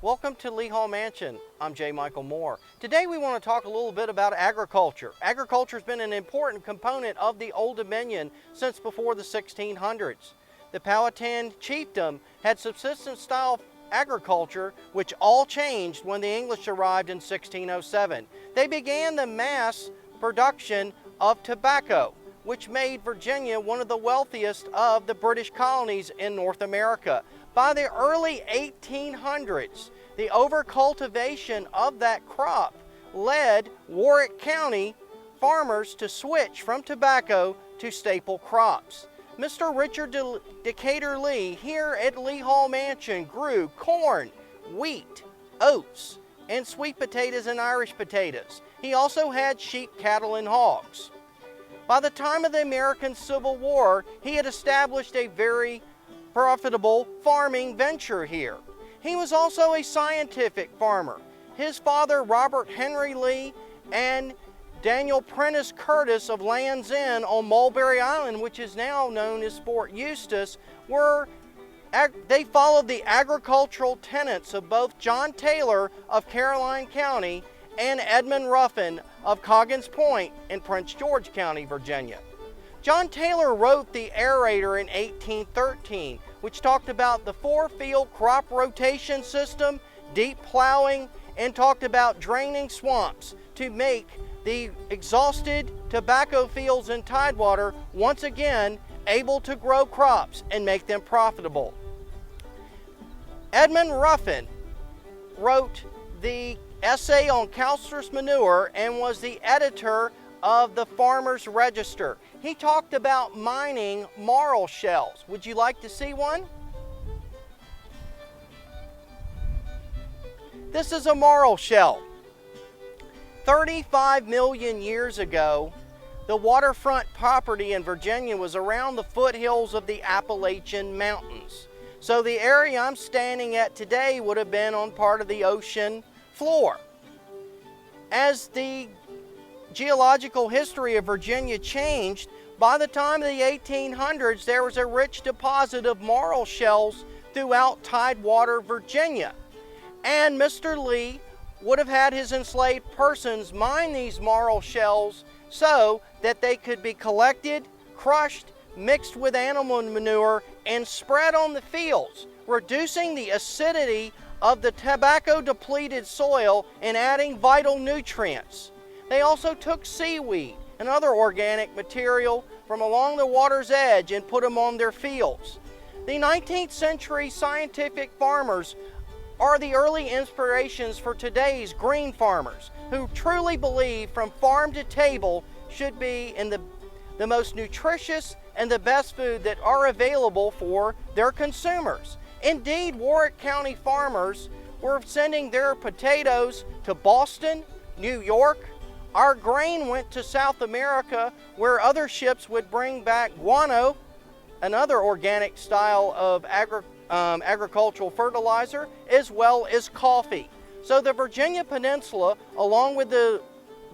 Welcome to Lee Hall Mansion. I'm J. Michael Moore. Today we want to talk a little bit about agriculture. Agriculture has been an important component of the Old Dominion since before the 1600s. The Powhatan chiefdom had subsistence style agriculture, which all changed when the English arrived in 1607. They began the mass production of tobacco, which made Virginia one of the wealthiest of the British colonies in North America. By the early 1800s, the overcultivation of that crop led Warwick County farmers to switch from tobacco to staple crops. Mr. Richard Decatur Lee here at Lee Hall Mansion grew corn, wheat, oats, and sweet potatoes and Irish potatoes. He also had sheep, cattle, and hogs. By the time of the American Civil War, he had established a very profitable farming venture here. He was also a scientific farmer. His father, Robert Henry Lee, and Daniel Prentice Curtis of Land's End on Mulberry Island, which is now known as Fort Eustis, they followed the agricultural tenets of both John Taylor of Caroline County and Edmund Ruffin of Coggins Point in Prince George County, Virginia. John Taylor wrote the Aerator in 1813, which talked about the four-field crop rotation system, deep plowing, and talked about draining swamps to make the exhausted tobacco fields in Tidewater once again able to grow crops and make them profitable. Edmund Ruffin wrote the essay on calcareous manure and was the editor of the Farmer's Register. He talked about mining marl shells. Would you like to see one? This is a marl shell. 35 million years ago, the waterfront property in Virginia was around the foothills of the Appalachian Mountains. So the area I'm standing at today would have been on part of the ocean floor. As the geological history of Virginia changed, by the time of the 1800s, there was a rich deposit of marl shells throughout Tidewater, Virginia. And Mr. Lee would have had his enslaved persons mine these marl shells so that they could be collected, crushed, mixed with animal manure, and spread on the fields, reducing the acidity of the tobacco-depleted soil and adding vital nutrients. They also took seaweed and other organic material from along the water's edge and put them on their fields. The 19th century scientific farmers are the early inspirations for today's green farmers who truly believe from farm to table should be in the most nutritious and the best food that are available for their consumers. Indeed, Warwick County farmers were sending their potatoes to Boston, New York. Our grain went to South America, where other ships would bring back guano, another organic style of agricultural fertilizer, as well as coffee. So the Virginia Peninsula, along with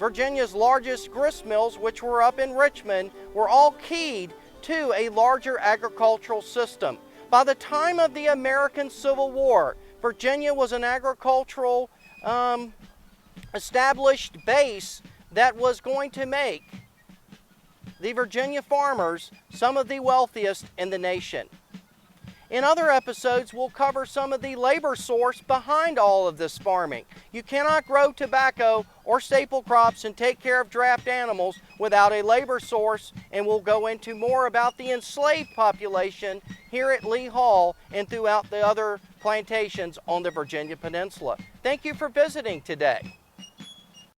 Virginia's largest grist mills, which were up in Richmond, were all keyed to a larger agricultural system. By the time of the American Civil War, Virginia was an agricultural established base that was going to make the Virginia farmers some of the wealthiest in the nation. In other episodes, we'll cover some of the labor source behind all of this farming. You cannot grow tobacco or staple crops and take care of draft animals without a labor source, and we'll go into more about the enslaved population here at Lee Hall and throughout the other plantations on the Virginia Peninsula. Thank you for visiting today.